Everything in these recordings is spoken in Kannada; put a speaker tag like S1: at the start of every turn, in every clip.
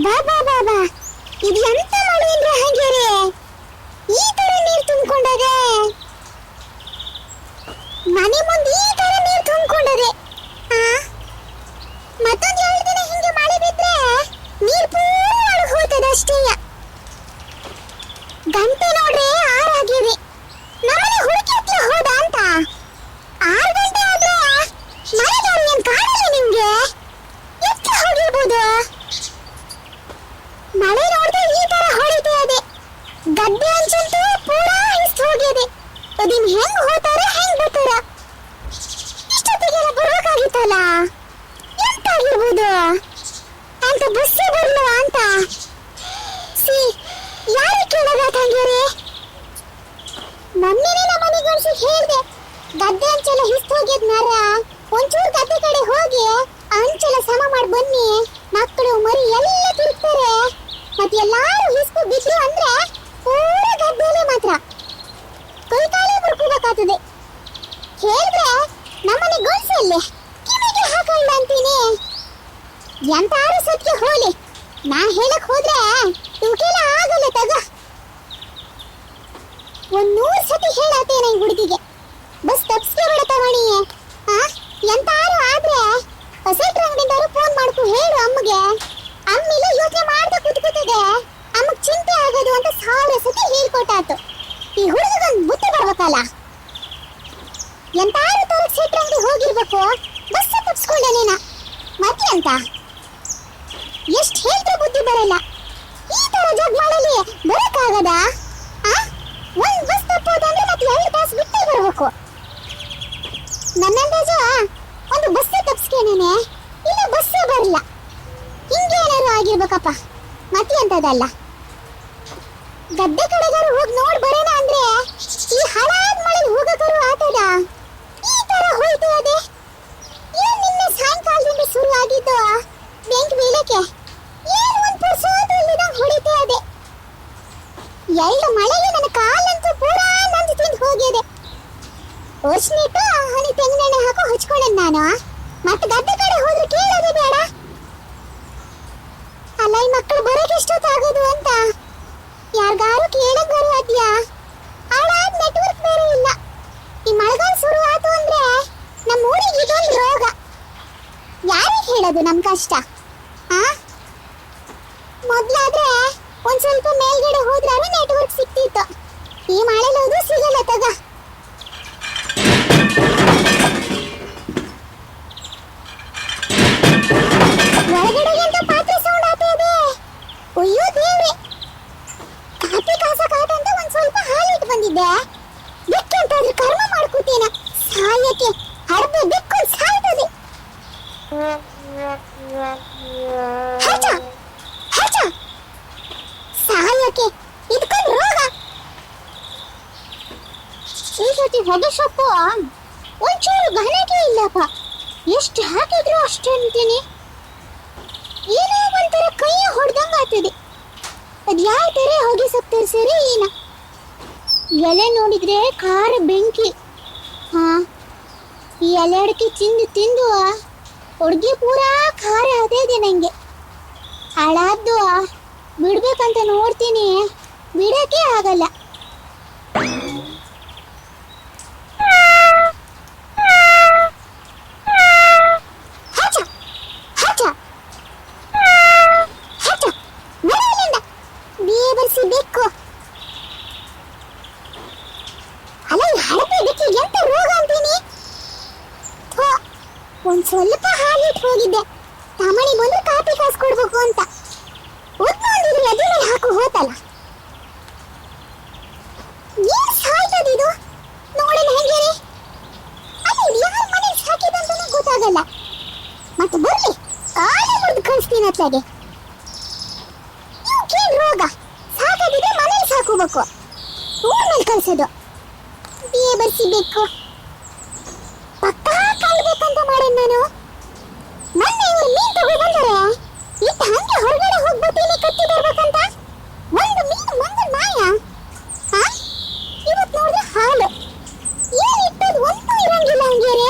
S1: ಬಾ ಬಾ ಬಾ ಬಾ, ಇದು ಎಂತ ಮಳೆ ಅಂದ್ರೆ ಹಂಗೇರಿ ಈ ತರ ನೀರು ತುಂಬಿಕೊಂಡದೆ, ಮನೆ ಮುಂದೆ ಈ ತರ ನೀರು ತುಂಬಿಕೊಂಡದೆ. ಮತ್ತೊಂದು 2 ದಿನ ಹಿಂಗೆ ಮಳೆ ಬಿದ್ರೆ ನೀರು ಪೂರ ಒಳಗೆ ಹೋಗ್ತದೆ ಅಷ್ಟೇ. ಗಂಟೆ ನೋಡ್ರೆ 6 ಆಗಿದೆ. ನಮ್ಮನೆ ಹುಡುಕಿ ಹತ್ಲ ಹೋದ ಅಂತ 6 ಗಂಟೆ ಆದ್ರೆ ಮಳೆಗಾಲ ಏನ್ ಕಾಣಲ್ಲ ನಿಮ್ಗೆ? ಎಷ್ಟು ಹೋಗಿರ್ಬೋದು? ಮಳೆ ನೋಡಿದ್ರೆ ಈ ತರ ಹೊಡಿತಾ ಇದೆ. ಗದ್ದೆ ಅಂಚಂತೂ ಪೂರಾ ಹಿಸ್ತು ಹೋಗಿದೆ. ಅದಿನ್ ಹೆಂಗ್ ಹೋತಾರ ಹೆಂಗ್ ಬರ್ತಾರ? ಇಷ್ಟೊತ್ತಿಗೆಲ್ಲ ಬರ್ಬೇಕಾಗಿತ್ತಲ್ಲ. ಎಂತಾಗಿರ್ಬೋದು ಅಂತ ಬಸ್ಸೇ ಬರ್ಲು ಅಂತ ಯಾರು ಕೇಳದ ತಂಗಿರಿ? ಮೊನ್ನೆನೇ ನಮ್ಮ ಮನೆಗಳ್ಸಿ ಹೇಳ್ದೆ, ಗದ್ದೆ ಅಂಚೆಲ್ಲ ಹಿಸ್ತು ಹೋಗ್ಯದ ನರ, ಒಂಚೂರು ಗದ್ದೆ ಕಡೆ ಹೋಗಿ ಅಂಚೆಲ್ಲ ಸಮ ಮಾಡಿ ಬನ್ನಿ, ಮಕ್ಕಳು ಮರಿ ಎಲ್ಲ ತಿರುಗ್ತಾರೆ. ಮತ್ತೆ ಎಲ್ಲಾರು ಹಿಸ್ಕು ಬಿದ್ರು ಅಂದ್ರೆ ಪೂರ ಗದ್ದೆಲೆ ಮಾತ್ರ ಕೈಕಾಲೇ ಮುರ್ಕೋಬೇಕಾಗ್ತದೆ. ಹೇಳಿದ್ರೆ ನಮ್ಮನೆ ಗೋಲ್ಸಲ್ಲಿ ಕಿವಿಗೆ ಹಾಕೊಳ್ಳ ಅಂತೀನಿ. ಎಂತಾರು ಸತ್ಗೆ ಹೋಲಿ, ನಾ ಹೇಳಕ್ ಹೋದ್ರೆ ಇವಕ್ಕೆಲ್ಲ ಆಗಲ್ಲ ತಗ. 100 ಸತಿ ಹೇಳತ್ತೇನೆ ಈ ಹುಡುಗಿಗೆ, ಬಸ್ ತಪ್ಸ್ಕೆ ಬಿಡತವಣಿ. ಎಂತಾರು ಆದ್ರೆ ಹೊಸಟ್ರ ಅಂಗಡಿದವರು ಫೋನ್ ಮಾಡ್ಕೊ ಹೇಳು ಅಮ್ಮಗೆ. ಅಮ್ಮಿಲ್ಲ ಯೋಚನೆ ಮಾಡ್ತಾ ಕೂತ್ಕೋತದೆ, ಅಮ್ಮಗ್ ಚಿಂತೆ ಆಗೋದು ಅಂತ 1000 ಸತಿ ಹೇಳ್ಕೊಟ್ಟಾತು. ಈ ಹುಡುಗಗೊಂದು ಬುದ್ಧಿ ಬರ್ಬೇಕಲ್ಲ. ಎಂತಾರು ತರಕ್ ಸೆಟ್ರ ಅಂಗಡಿ ಹೋಗಿರ್ಬೇಕು, ಬಸ್ ತಪ್ಸ್ಕೊಂಡೇನೇನ ಮತ್ತೆ ಅಂತ ಎಷ್ಟು ಹೇಳಿದ್ರೆ ಬುದ್ಧಿ ಬರಲ್ಲ. ಈ ತರ ಜಗ್ಮಾಳಲ್ಲಿ ಬರಕ್ಕಾಗದ? ಒಂದ್ ಬಸ್ ತಪ್ಪೋದಂದ್ರೆ ಮತ್ತೆ 2 ತಾಸು ಬಿಟ್ಟೇ ಬರ್ಬೇಕು. ನನ್ನಂದಾಜ ಒಂದು ಬಸ್ ತಪ್ಸ್ಕೇನೇನೆ, ಇಲ್ಲ ಬಸ್ಸೇ ಬರಲ್ಲ. ಹಿಂಗೇನಾರು ಆಗಿರ್ಬೇಕಪ್ಪ, ಮತ್ತೆ ಅಂತದಲ್ಲ. ಗದ್ದೆ ಕಡೆಗಾರು ಹೋಗಿ ನೋಡ್ ಬರೋಣ ಅಂದ್ರೆ ಈ ಹಳಾದ್ ಮಳೆ ಹೋಗಕರು ಆತದ. ಈ ತರ ಹೋಯ್ತು ಅದೇ. ಏನ್ ನಿನ್ನೆ ಸಾಯಂಕಾಲದಿಂದ ಶುರು ಆಗಿದ್ದು ಬೆಂಕಿ ಬೀಳಕ್ಕೆ, ಏನ್ ಒಂದ್ ಪುರ್ಸೋದು ಇಲ್ದಂಗ್ ಹೊಡಿತಾ ಇದೆ. ಎಲ್ಲ ಮಳೆಗೆ ನನ್ನ ಕಾಲಂತೂ ಪೂರಾ ನಂದು ತಿಂದು ಹೋಗಿದೆ. ವರ್ಷನಿಟ್ಟು ಹನಿ ತೆಂಗಿನೆಣ್ಣೆ ಹಾಕೋ ಹಚ್ಕೊಂಡೆ ನಾನು. ಮತ್ತೆ ಗದ್ದೆ ಕಡೆ ಹೋದ್ರೆ ಕೇಳೋದೇ ಬೇಡ. ಅಲ್ಲ ಈ ಮಕ್ಕಳು ಬರೋಕೆ ಎಷ್ಟೊತ್ತಾಗೋದು ಅಂತ ಯಾರಿಗಾರು ಕೇಳಕ್ ಬರೋ ಅದ್ಯಾ? ಹಾಳಾದ ನೆಟ್ವರ್ಕ್ ಬೇರೆ ಇಲ್ಲ. ಈ ಮಳೆಗಾಲ ಶುರು ಆಯ್ತು ಅಂದ್ರೆ ನಮ್ಮ ಊರಿಗೆ ಇದೊಂದು ರೋಗ. ಯಾರಿಗೆ ಹೇಳೋದು ನಮ್ ಕಷ್ಟ? ಮೊದ್ಲಾದ್ರೆ ಒಂದ್ ಸ್ವಲ್ಪ ಮೇಲ್ಗಡೆ ಹೋದ್ರಾನು ನೆಟ್ವರ್ಕ್ ಸಿಕ್ತಿತ್ತು. ಈ ಮಳೆಲಿ ಹೋದ್ರೂ ಸಿಗಲ್ಲ ತಗ. ಹೊರಗಡೆಗಿಂತ ಪಾತ್ರೆ ಸೌಂಡ್ ಆಗ್ತದೆ. ಅಯ್ಯೋ ದೇವ್ರೆ, ಕಾಫಿ ಕಾಸಕಾಯ್ತಂತ ಒಂದ್ ಸ್ವಲ್ಪ ಹಾಲು ಇಟ್ಟು ಬಂದಿದ್ದೆ. ಬೆಕ್ಕಂತಾದ್ರೂ ಕರ್ಮ ಮಾಡ್ಕೋತೇನ ಸಾಯಕ್ಕೆ. ಹರ್ಬೆ ಬೆಕ್ಕು ಸಾಯ್ತದೆ. ಹಚ ಹಚ ಸಾಯಕ್ಕೆ ಇದಕ್ಕೊಂದು ರೋಗ. ಈ ಸತಿ ಹೊಗೆ ಸೊಪ್ಪು ಒಂಚೂರು ಘನತೆ ಇಲ್ಲಪ್ಪ. ಎಷ್ಟು ಹಾಕಿದ್ರು ಅಷ್ಟೇ ಅಂತೀನಿ. ಏನೋ ಒಂಥರ ಕೈ ಹೊಡೆದಂಗ ಆಗ್ತದೆ. ಅದ್ ಯಾವ ತರ ಹೊಗೆ ಸೊಪ್ಪು ತರಿಸಿರಿ ಏನ? ಎಲೆ ನೋಡಿದ್ರೆ ಖಾರ ಬೆಂಕಿ. ಈ ಎಲೆ ಅಡಿಕೆ ತಿಂದು ತಿಂದು ಹುಡುಗಿ ಪೂರಾ ಖಾರ ಅದೇ ಇದೆ ನಂಗೆ. ಹಾಳಾದ್ದು ಬಿಡ್ಬೇಕಂತ ನೋಡ್ತೀನಿ, ಬಿಡಕ್ಕೆ ಆಗಲ್ಲ. ಒಂದ್ ಸ್ವಲ್ಪ ಹಾಲಿಟ್ಟು ಹೋಗಿದ್ದೆ, ತಮಣಿ ಬಂದು ಕಾಫಿ ಕಾಸು ಕೊಡ್ಬೇಕು ಅಂತ. ಒತ್ತೊಂದಿದ್ರು ಎದೆ ಮೇಲೆ ಹಾಕು ಹೋತಲ್ಲ. ಏನ್ ಸಾಯ್ತದಿದು ನೋಡೋಣ ಹೆಂಗೇರಿ. ಅದು ಯಾರ ಮನೆ ಸಾಕಿದಂತಾನೆ ಗೊತ್ತಾಗಲ್ಲ. ಮತ್ತೆ ಬರ್ಲಿ ಕಾಲೇ ಮುರಿದು ಕಳಿಸ್ತೀನಿ ಅತ್ಲಾಗೆ. ಇವಕ್ಕೇನ್ ರೋಗ? ಸಾಕದಿದ್ರೆ ಮನೇಲಿ ಸಾಕೋಬೇಕು, ಊರ್ನಲ್ಲಿ ಕಳ್ಸೋದು. ಬಿಯೆ ಬರ್ಸಿಬೇಕು, ಪಕ್ಕಾ ಕಳ್ಬೇಕಂತ ಮಾಡೇನ್ ನಾನು. ಮೊನ್ನೆ ಇವ್ರು ಮೀನ್ ತಗೋ ಬಂದರೆ ಇಟ್ಟು ಹಂಗೆ ಹೊರಗಡೆ ಹೋಗ್ಬಿಟ್ಟಿನಿ ಕತ್ತಿ ಬರ್ಬೇಕಂತ. ಒಂದು ಮೀನು ಮಂಗನ ಮಾಯ. ಇವತ್ತು ನೋಡಿದ್ರೆ ಹಾಲು. ಏನ್ ಇಟ್ಟದು ಒಂದು ಇರಂಗಿಲ್ಲ ಹಂಗೇರೆ.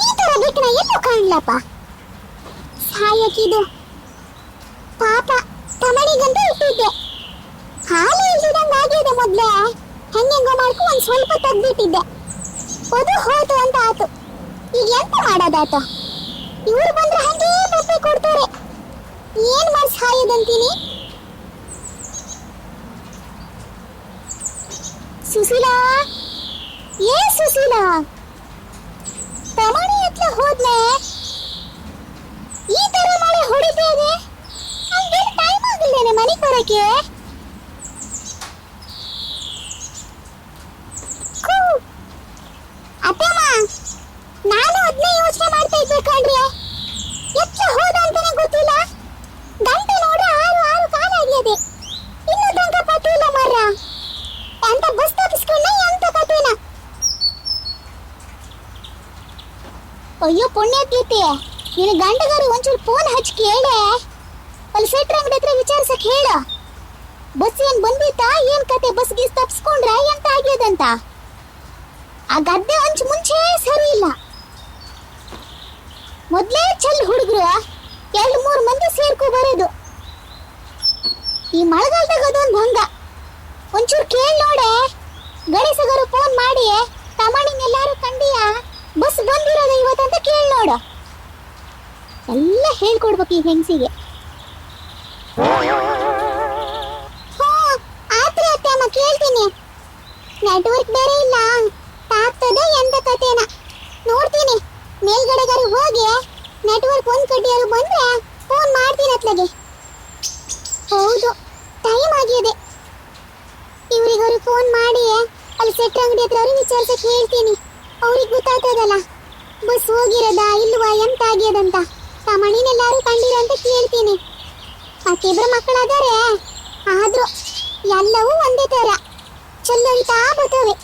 S1: ಈ ತರ ಬೆಕ್ಕನ ಎಲ್ಲೂ ಕಾಣ್ಲಪ್ಪ. ಸಾಯ ಯಾಕಿದು ಪಾಪ ತಮಣಿಗಂತ ಇಟ್ಟಿದ್ದೆ. ಹಾಲು ಇಲ್ದಿದಂಗ ಆಗಿದೆ ಮೊದ್ಲೇ. ಹೆಂಗೆಂಗೋ ಮಾಡ್ಕೊ ಒಂದ್ ಸ್ವಲ್ಪ ತೆಗ್ದಿಟ್ಟಿದ್ದೆ. ಅದು ಹೋತು ಅಂತ ಆತು. ಈಗ ಎಂತ ಮಾಡೋದಾತ? ಇವ್ರು ಬಂದ್ರೆ ಹಂಗೇ ಬಪ್ಪೆ ಕೊಡ್ತಾರೆ. ಏನ್ ಮಾಡ್ಸ್ ಹಾಯದಂತೀನಿ. ಸುಶೀಲಾ, ಏ ಸುಶೀಲಾ, ತಮಣಿ ಹತ್ರ ಹೋದ್ನೆ. ಈ ತರ ಮಳೆ ಹೊಡಿತಾ ಇದೆ. ಹಂಗೆ ಟೈಮ್ ಆಗಿಲ್ಲೇನೆ ಮನೆಗೆ ಬರಕ್ಕೆ. ಅತ್ತಮ್ಮ, ನಾನು ಅದನ್ನೇ ಯೋಚನೆ ಮಾಡ್ತಾ ಇದ್ದೆ ಕಣ್ರಿ. ಎತ್ತ ಹೋದ ಅಂತಾನೆ ಗೊತ್ತಿಲ್ಲ. ಗಂಟೆ ನೋಡ್ರೆ 6 ಕಾಲ ಆಗ್ಯದೆ. ಇನ್ನೂ ತನಕ ಪತ್ತೆ ಇಲ್ಲ ಮರ್ರ. ಅಂತ ಬಸ್ ತಪ್ಪಿಸ್ಕೊಂಡ ಎಂತ ಕಥೆನ. ಅಯ್ಯೋ ಪುಣ್ಯಾತ್ಲಿತಿ, ನಿನ್ನ ಗಂಟಗಾರಿ ಒಂಚೂರು ಫೋನ್ ಹಚ್ಚಿ ಕೇಳೆ. ಅಲ್ಲಿ ಸೆಟ್ರ್ ಅಂಗಡಿ ಹತ್ರ ವಿಚಾರಿಸಕ್ ಹೇಳ. ಬಸ್ ಏನ್ ಬಂದಿತ್ತಾ, ಏನ್ ಕತೆ, ಬಸ್ ಗೀಸ್ ತಪ್ಪಿಸ್ಕೊಂಡ್ರ ಎಂತ ಆಗ್ಯದಂತ. ಆ ಗದ್ದೆ ಒಂಚು ಮುಂಚೆ ಸರಿ ಇಲ್ಲ. ಮೊದ್ಲೇ ಚಲ್ ಹುಡುಗರು 2-3 ಮಂದಿ ಸೇರ್ಕೊ ಬರೋದು. ಈ ಮಳೆಗಾಲದಾಗ ಅದೊಂದು ಭಂಗ. ಒಂಚೂರು ಕೇಳಿ ನೋಡೆ. ಗಣೇಶಗರು ಫೋನ್ ಮಾಡಿ ತಮಣಿನೆಲ್ಲಾರು ಕಂಡಿಯ, ಬಸ್ ಬಂದಿರೋದು ಇವತ್ತಂತ ಕೇಳಿ ನೋಡು. ಎಲ್ಲ ಹೇಳ್ಕೊಡ್ಬೇಕು ಈ ಹೆಂಗಸಿಗೆ. ಆತ್ರಿ ಅತ್ತೆ ಅಮ್ಮ, ಕೇಳ್ತೀನಿ. ನೆಟ್ವರ್ಕ್ ಬೇರೆ ಇಲ್ಲ. ಆಗ್ತದೆ ಎಂತ ಕಥೆನ ನೋಡ್ತೀನಿ. ಮೇಲ್ಗಡೆಗಾರು ಹೋಗಿ ನೆಟ್ವರ್ಕ್ ಒಂದ್ ಕಡ್ಡಿಯಾರು ಬಂದ್ರೆ ಫೋನ್ ಮಾಡ್ತೀನಿ ಅತ್ಲಗೆ. ಹೌದು, ಟೈಮ್ ಆಗಿದೆ. ಇವ್ರಿಗವ್ರು ಫೋನ್ ಮಾಡಿ ಅಲ್ಲಿ ಸೆಟ್ ಅಂಗಡಿ ಹತ್ರ ಅವ್ರಿಗೆ ವಿಚಾರಿಸಕ್ ಹೇಳ್ತೀನಿ. ಅವ್ರಿಗೆ ಗೊತ್ತಾಗ್ತದಲ್ಲ ಬಸ್ ಹೋಗಿರೋದಾ ಇಲ್ವಾ, ಎಂತ ಆಗ್ಯದಂತ. ತಮಣಿನೆಲ್ಲಾರು ಕಂಡಿರೋ ಅಂತ ಕೇಳ್ತೀನಿ. ಮತ್ತಿಬ್ರು ಮಕ್ಕಳಾದರೆ ಆದ್ರೂ ಎಲ್ಲವೂ ಒಂದೇ ತರ ಚಲ್ಲಂತ ಬರ್ತವೆ.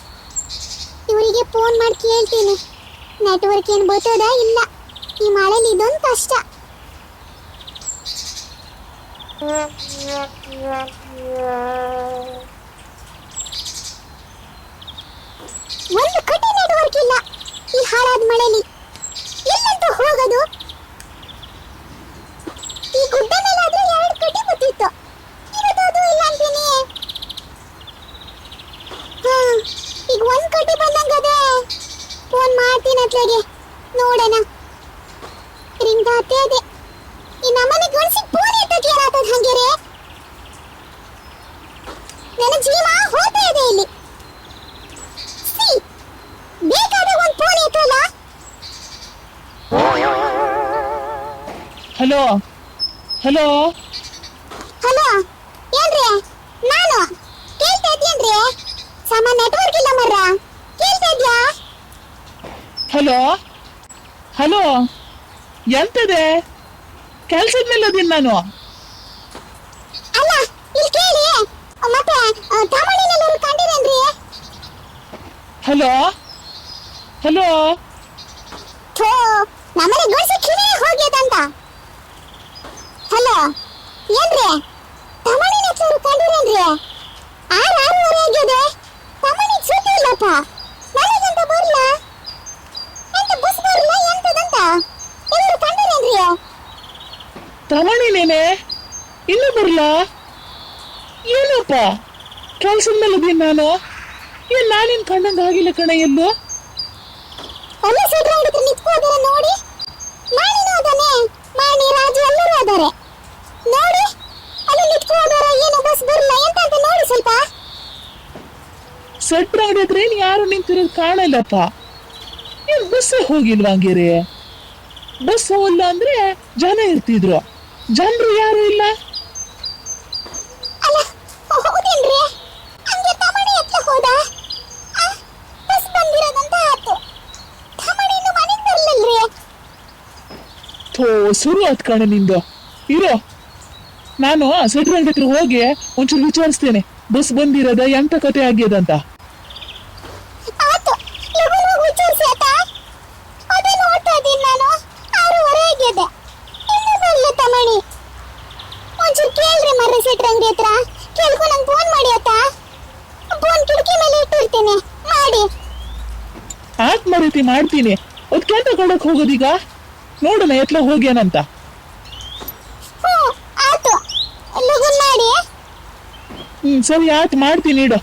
S1: ಇವರಿಗೆ ಫೋನ್ ಮಾಡಿ ಕೇಳ್ತೀನಿ ನೆಟ್ವರ್ಕ್ ಏನು ಬರ್ತದ ಇಲ್ಲ. ಈ ಮಳೆಲಿ ಇದೊಂದು ಕಷ್ಟ. ಒಂದು ಕಡೆ ನೆಟ್ವರ್ಕ್ ಇಲ್ಲ ಈ ಹಾಳಾದ ಮಳೆಲಿ. ಎಲ್ಲಂತ ಹೋಗೋದು? ಈ ಗುಡ್ಡ ಮೇಲಾದ್ರೆ 2 ಕಡೆ ಗೊತ್ತಿತ್ತು. ಇರೋದು ಇಲ್ಲ ಅಂತೀನಿ. ಈಗ ಒಂದ್ ಕಡೆ ಬಂದಂಗದೆ. ಫೋನ್ ಮಾಡ್ತೀನಿ ಅತ್ಲಾಗೆ, ನೋಡೋಣ. ರಿಂಗ್ ಆತೇ ಇದೆ. ಈ ನಮ್ಮನೆ ಗಣಸಿ ಫೋನ್ ಎತ್ತಕ್ಕೆ ಏನಾಗ್ತದ ಹಂಗೇರೆ. ನನ್ನ ಜೀವ ಹೋಗ್ತಾ ಇದೆ ಇಲ್ಲಿ. ಬೇಕಾದ ಒಂದ್ ಫೋನ್ ಎತ್ತಲ್ಲ.
S2: ಹಲೋ ಹಲೋ
S1: ಹಲೋ, ಏನ್ರಿ? ನಾನು ಕೇಳ್ತಾ ಇದ್ದೇನ್ರಿ. ಸಮ ನೆಟ್ವರ್ಕ್ ಇಲ್ಲ ಮರ್ರ. ಕೇಳ್ತಾ ಇದ್ಯಾ?
S2: ಹಲೋ ಹಲೋ, ಎಂತದೆ? ಕೆಲ್ಸದ ಮೇಲೆ ಅದೀನಿ ನಾನು.
S1: ಅಲ್ಲ, ಇಲ್ಲಿ ಕೇಳಿ. ಮತ್ತೆ ತಮಣಿನೆಲ್ಲರೂ ಕಂಡಿರೇನ್ರಿ?
S2: ಹಲೋ ಹಲೋ,
S1: ಥೋ, ನಮ್ಮನೆ ಗಣಸಿ ಕಿವಿ ಹೋಗ್ಯದಂತ. ಹಲೋ, ಏನ್ರಿ? ತಮಣಿನೆಲ್ಲರೂ ಕಂಡಿರೇನ್ರಿ? 6:30 ಆಗ್ಯದೆ. ತಮಣಿ ಸುದ್ದಿ ಇಲ್ಲಪ್ಪ. ನನಗಂತ ಬರ್ಲ ಎಂತ ಬಸ್ ಬರ್ಲ ಎಂತದಂತ ಎಲ್ಲರೂ ಕಂಡಿರೇನ್ರಿ?
S2: ತಮಣಿನೇನೆ ಇನ್ನೂ ಬರ್ಲ? ಏನಪ್ಪ ಕೆಲ್ಸದ ಮೇಲೆ ಅದೀನಿ ನಾನು. ಏನ್ ನಾನೇನ್ ಕಂಡಂಗ ಆಗಿಲ್ಲ ಕಣ ಎಲ್ಲೂ.
S1: ಎಲ್ಲ ಸೆಟ್ರ ಹಿಡಿದ್ರೆ ನಿಂತ್ಕೋದಾರೆ ನೋಡಿ. ಮಾಣಿನೂ ಅದಾನೆ, ಮಾಣಿ ರಾಜು ಎಲ್ಲರೂ ಅದಾರೆ ನೋಡಿ. ಅಲ್ಲಿ ನಿಂತ್ಕೋದಾರೆ. ಏನು ಬಸ್ ಬರಲ್ಲ ಎಂತ ಅಂತ ನೋಡಿ ಸ್ವಲ್ಪ.
S2: ಸೆಟ್ರ ಅಂಗಡಿ ಹತ್ರ ಏನ್ ಯಾರು ನಿಂತಿರೋದು ಕಾಣಲ್ಲಪ್ಪ. ಏನ್ ಬಸ್ಸೇ ಹೋಗಿಲ್ವಾ ಹಂಗೇರಿ? ಬಸ್ ಹೋಗಲ್ಲ ಅಂದ್ರೆ ಜನ ಇರ್ತಿದ್ರು, ಜನರು ಯಾರು ಇಲ್ಲ.
S1: ಅಲ್ಲ ಹೌದೇನ್ರಿ? ಹಂಗೆ ತಮಣಿ ಹತ್ರ ಹೋದ. ಬಸ್ ಬಂದಿರೋದಂತ ಆತು. ತಮಣಿನು ಮನೆಗೆ ಬರ್ಲಿಲ್ರಿ.
S2: ಥೋ, ಶುರು ಆತ್ ಕಣ ನಿಂದು. ಇರೋ, ನಾನು ಸೆಟ್ರ ಅಂಗಡಿ ಹತ್ರ ಹೋಗಿ ಒಂಚೂರು ವಿಚಾರಿಸ್ತೇನೆ ಬಸ್ ಬಂದಿರೋದ ಎಂತ ಕತೆ ಆಗ್ಯದಂತ.
S1: ಆತು, ಲಗು ಹೋಗಿ ವಿಚಾರಿಸಿ ಆತ. ಅದೇ ನೋಡ್ತಾ ಇದ್ದೀನಿ ನಾನು. 6:30 ಆಗಿದೆ. ಇನ್ನೂ ಬರ್ಲಿ ತಮಣಿ. ಒಂಚೂರು ಕೇಳ್ರಿ ಮರ್ರಿ ಸೆಟ್ರ ಅಂಗಡಿ ಹತ್ರ. ಕೇಳ್ಕೊಂಡು ನಂಗೆ ಫೋನ್ ಮಾಡಿ ಆತ. ಫೋನ್ ಕಿಟಕಿ ಮೇಲೆ ಇಟ್ಟಿರ್ತೀನಿ, ಮಾಡಿ.
S2: ಆತ್ಮ ರೀತಿ ಮಾಡ್ತೀನಿ. ಅದಕ್ಕೆಂತ ಕೊಡಕ್ ಹೋಗೋದೀಗ? ನೋಡೋಣ ಎತ್ಲ ಹೋಗ್ಯಾನಂತ. ಸರಿ ಆಯ್ತು ಮಾಡ್ತೀನಿ ಇಡು.